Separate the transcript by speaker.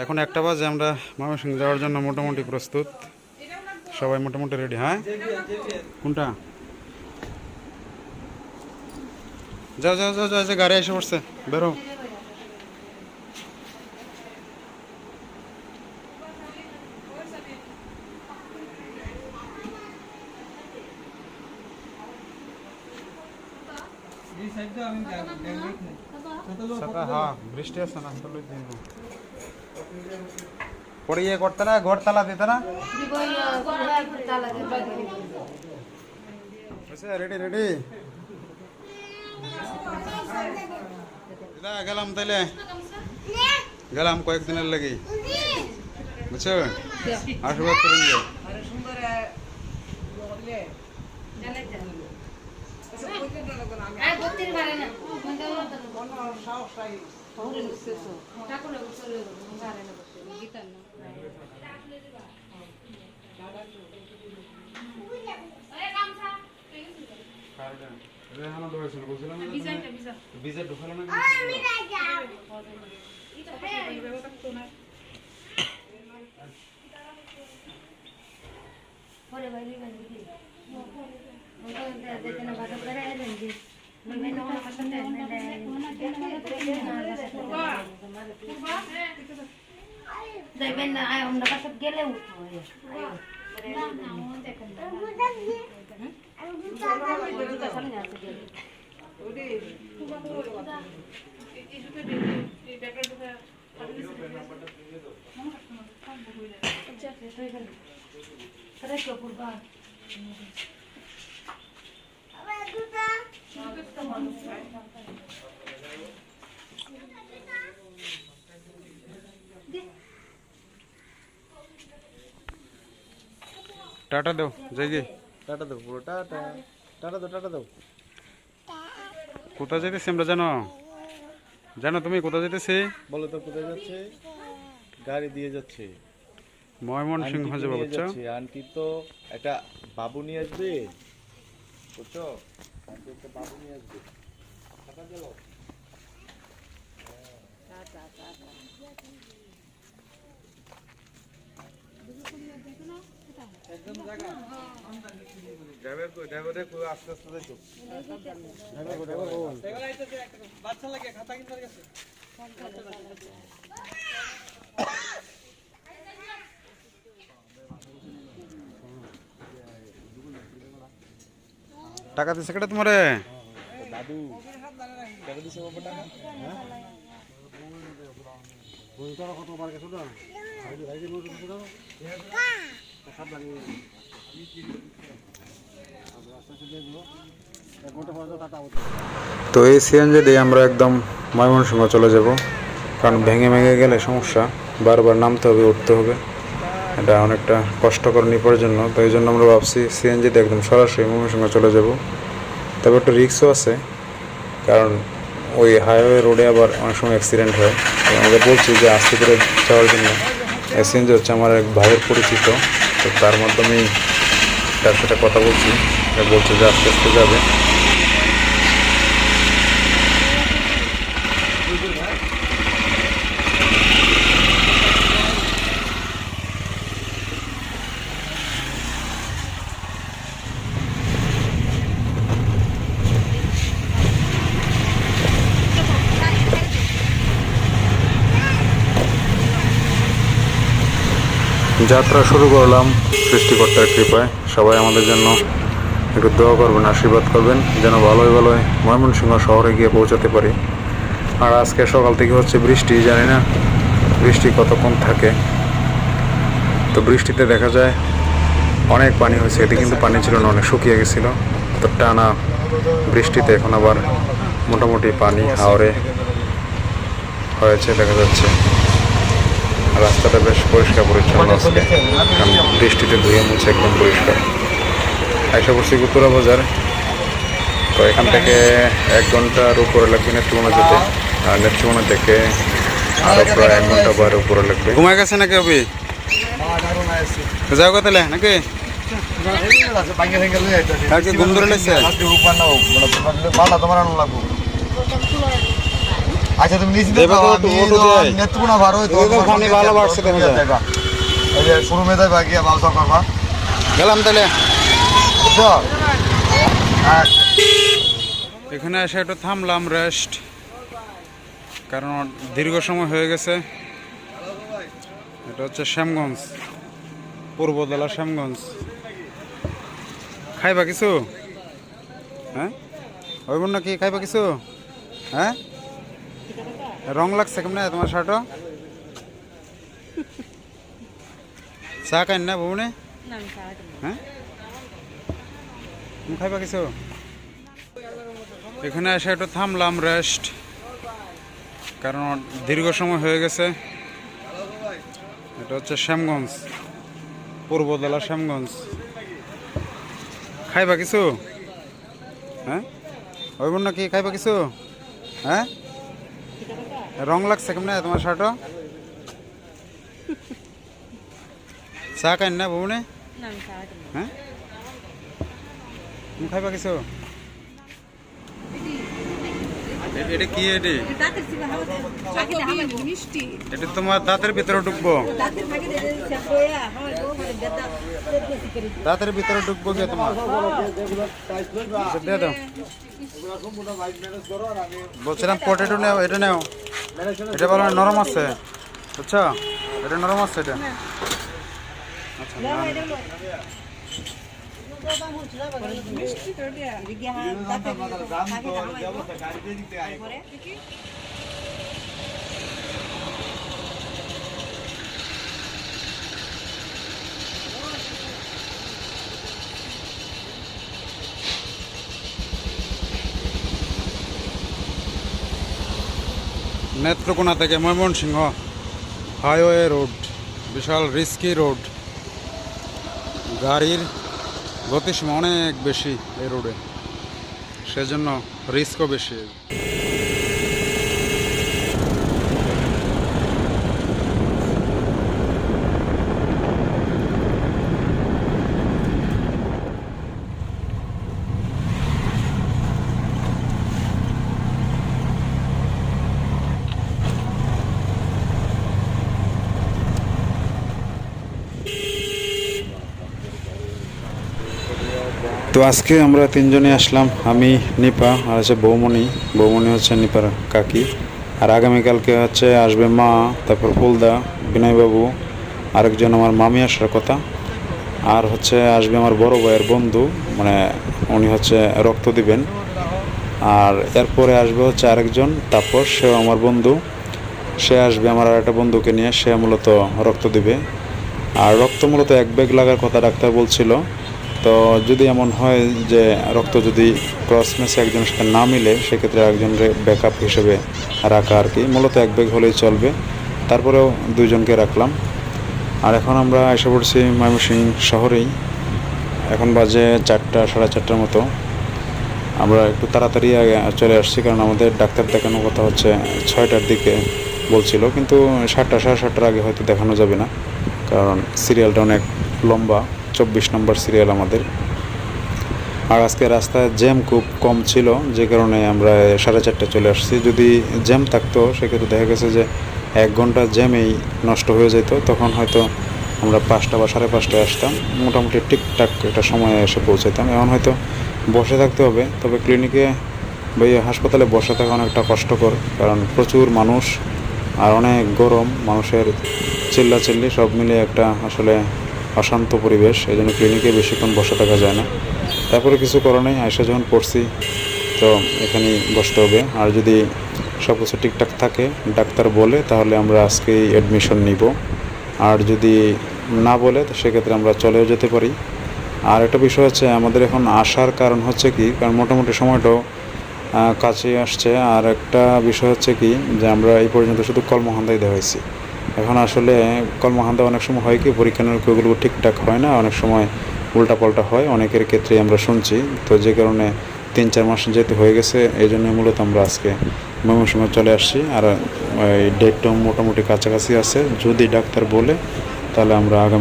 Speaker 1: এখন 1টা বাজে, আমরা ময়মনসিংহ যাওয়ার জন্য মোটামুটি প্রস্তুত, সবাই মোটামুটি রেডি। হ্যাঁ, কোনটা? যাও যাও যাও যাও, যে গাড়ি এসে পড়ছে, বেরো। হ্যাঁ, বৃষ্টি আছে না, পরে ইয়ে করতে না, ঘর তালা দিতে না। রেডি রেডি, গেলাম তাইলে, গেলাম কয়েকদিনের লাগি, বুঝছো? আশীর্বাদ করেন যে। টাটা দাও, যাই গে, টাটা দাও, পুরো টাটা, টাটা দাও, টাটা দাও। কোথায় যেতেছি আমরা জানো? জানো তুমি কোথায় যেতেছি?
Speaker 2: বলো তো কোথায় যাচ্ছে? গাড়ি দিয়ে যাচ্ছে,
Speaker 1: ময়মনসিংহ যাবো, বুঝছো?
Speaker 2: আন্টি তো একটা বাবু নিয়ে আসবে, বুঝছো? আন্টি একটা বাবু নিয়ে আসবে। টাটা দাও। একদম জায়গা ড্রাইভার কই, ড্রাইভারে কই, আস্তে আস্তে যাইতো। ড্রাইভার কই, ড্রাইভার কই, ড্রাইভার আইতাছে, একটা বাচ্চা লাগে, খাতা কিনতে গেছে।
Speaker 1: টাকা দিছে কেটে তোমারে?
Speaker 2: দাদু টাকা দিছে, বাবা টাকা। হ্যাঁ, ওই টাকা কত বার গেছে না? ভাই ভাই যে মোটর ছিল সব লাগে।
Speaker 1: তো এই সিএনজি দিয়ে আমরা একদম ময়মনসিংহ চলে যাব, কারণ ভেঙে ভেঙে গেলে সমস্যা, বারবার নামতে হবে, উঠতে হবে, এটা অনেকটা কষ্টকর নিপের জন্য। তো এই জন্য আমরা ভাবছি সিএনজি দিয়ে একদম সরাসরি ময়মনসিংহ চলে যাব। তবে একটু রিস্কও আছে, কারণ ওই হাইওয়ে রোডে আবার অনেক সময় অ্যাক্সিডেন্ট হয়। তো আমাদের বলছি যে আস্তে করে যাওয়ার জন্য। সিএনজি হচ্ছে আমার এক ভাইয়ের পরিচিত, তো তার মাধ্যমেই তার সাথে কথা বলছি, বলছে যে আস্তে আস্তে যাবে। যাত্রা শুরু করলাম সৃষ্টিকর্তার কৃপায়। সবাই আমাদের জন্য একটু দোয়া করবেন, আশীর্বাদ করবেন, যেন ভালোই ভালোই ময়মনসিংহ শহরে গিয়ে পৌঁছাতে পারি। আর আজকে সকাল থেকে হচ্ছে বৃষ্টি, জানি না বৃষ্টি কতক্ষণ থাকে। তো বৃষ্টিতে দেখা যায় অনেক পানি হয়েছে, এটি কিন্তু পানি ছিল না, অনেক শুকিয়ে গেছিলো। তো টানা বৃষ্টিতে এখন আবার মোটামুটি পানি হাওরে হয়েছে দেখা যাচ্ছে। রাস্তাটা বেশ পরিষ্কার পরিচ্ছন্ন আজকে, কারণ বৃষ্টিতে ধুয়ে মুছে একদম পরিষ্কার। আইসা পড়ছি গুতুরা বাজার। তো এখান থেকে 1 ঘন্টার উপরে লাগবে নেত্রকোনা যেতে, আর নেত্রকোনা থেকে আরও প্রায় 1 ঘন্টা বাইরে উপরে লাগবে। ঘুমায় গেছে নাকি অবি? যাও তাহলে নাকি? ঘুম ধরে লাগছে।
Speaker 3: আচ্ছা তুমি নিশ্চিত
Speaker 1: দেবা তো একটু অটো দেয়।
Speaker 3: নেত্রকোনা ভাড়া হইতো
Speaker 1: এদিকে পানি ভালো বাড়ছে দেখা যায়।
Speaker 3: এই যে শোরুমে যাইবা গিয়া বালসা করবা
Speaker 1: গেলাম তাহলে।
Speaker 3: বুঝছো? আচ্ছা
Speaker 1: এখানে এসে একটু থামলাম রেস্ট, কারণ দীর্ঘ সময় হয়ে গেছে। এটা হচ্ছে শ্যামগঞ্জ, পূর্ব জেলা শ্যামগঞ্জ। খাইবা কিছু? হ্যাঁ ওই বোন নাকি খাইবা কিছু? হ্যাঁ রং লাগছে কেমন তোমার শার্টও? চা খাই না বউনে? হ্যাঁ তুমি খাইবা কিছু? এখানে এসে একটু থামলাম রেস্ট, কারণ দীর্ঘ সময় হয়ে গেছে। এটা হচ্ছে শ্যামগঞ্জ, পূর্ব জেলা শ্যামগঞ্জ। খাইবা কিছু? হ্যাঁ ওই বোন নাকি খাইবা কিছু? হ্যাঁ রং লাগছে কেমন তোমার শার্টও? চা খাই না বউনে? হ্যাঁ তুমি খাইবা কিছু? এটা কি? এটা তোমার দাঁতের ভিতরে ঢুকবো? দাঁতের ভিতরে ঢুকবো গিয়ে তোমার? আচ্ছা, দিয়ে দাও। বলছিলাম পটেটো নেও, এটা নেও। এটা বলো নরম আছে, বুঝছো? এটা নরম আছে এটা। আচ্ছা নেত্রকোনা থেকে ময়মনসিংহ হাইওয়ে রোড, বিশাল রিস্কি রোড। গাড়ির গতিসীমা অনেক বেশি এই রোডে, সেজন্য রিস্কও বেশি। তো আজকে আমরা তিনজনে আসলাম, আমি, নিপা আর হচ্ছে বৌমণি। বৌমণি হচ্ছে নিপার কাকি। আর আগামীকালকে হচ্ছে আসবে মা, তারপর ফুলদা, বিনয়বাবু, আরেকজন আমার মামি আসার কথা। আর হচ্ছে আসবে আমার বড় ভাইয়ের বন্ধু, মানে উনি হচ্ছে রক্ত দিবেন। আর এরপরে আসবে হচ্ছে আরেকজন তাপস, সেও আমার বন্ধু। সে আসবে আমার আর একটা বন্ধুকে নিয়ে, সে মূলত রক্ত দিবে। আর রক্ত মূলত এক ব্যাগ লাগার কথা ডাক্তার বলছিল। তো যদি এমন হয় যে রক্ত যদি ক্রস ম্যাচে একজনের সাথে না মিলে, সেক্ষেত্রে একজনের ব্যাকআপ হিসেবে রাখা আর কি। মূলত এক ব্যাগ হলেই চলবে, তারপরেও দুইজনকে রাখলাম। আর এখন আমরা এসে পড়ছি ময়মনসিংহ শহরেই। এখন বাজে 4টা, 4:30টার মতো। আমরা একটু তাড়াতাড়ি চলে আসছি, কারণ আমাদের ডাক্তার দেখানোর কথা হচ্ছে 6টার দিকে বলছিল, কিন্তু 7টা, 7:30টার আগে হয়তো দেখানো যাবে না, কারণ সিরিয়ালটা অনেক লম্বা, 24 নম্বর সিরিয়াল আমাদের। আর আজকে রাস্তায় জ্যাম খুব কম ছিল, যে কারণে আমরা 4:30টায় চলে আসছি। যদি জ্যাম থাকতো সেক্ষেত্রে দেখা গেছে যে 1 ঘন্টা জ্যামেই নষ্ট হয়ে যেত, তখন হয়তো আমরা 5টা বা 5:30টায় আসতাম, মোটামুটি ঠিকঠাক একটা সময়ে এসে পৌঁছাতাম। এখন হয়তো বসে থাকতে হবে, তবে ক্লিনিকে বা হাসপাতালে বসে থাকা অনেকটা কষ্টকর, কারণ প্রচুর মানুষ আর অনেক গরম, মানুষের চিল্লাচিল্লি সব মিলিয়ে একটা আসলে অশান্ত পরিবেশ। এই জন্য ক্লিনিকে বেশিক্ষণ বসে থাকা যায় না। তারপরে কিছু করার নেই, আয়সা যখন পড়ছি তো এখানেই বসতে হবে। আর যদি সব কিছু ঠিকঠাক থাকে, ডাক্তার বলে, তাহলে আমরা আজকেই অ্যাডমিশন নিব। আর যদি না বলে তো সেক্ষেত্রে আমরা চলেও যেতে পারি। আর একটা বিষয় হচ্ছে, আমাদের এখন আসার কারণ হচ্ছে কি, কারণ মোটামুটি সময়টাও কাছে আসছে। আর একটা বিষয় হচ্ছে কি, যে আমরা এই পর্যন্ত শুধু কলমহান্দায় দেখাইছি। এখন আসলে কলমহান্দা অনেক সময় হয় কি, পরীক্ষা নিরীক্ষাগুলো ঠিকঠাক হয় না, অনেক সময় উল্টাপাল্টা হয়, অনেকের ক্ষেত্রেই আমরা শুনছি। তো যে কারণে 3-4 মাস যেতে হয়ে গেছে, এই জন্য মূলত আমরা আজকে ময়মনসিংহ চলে আসছি। আর এই ডেটটাও মোটামুটি কাছাকাছি আছে, যদি ডাক্তার বলে তাহলে আমরা আগামী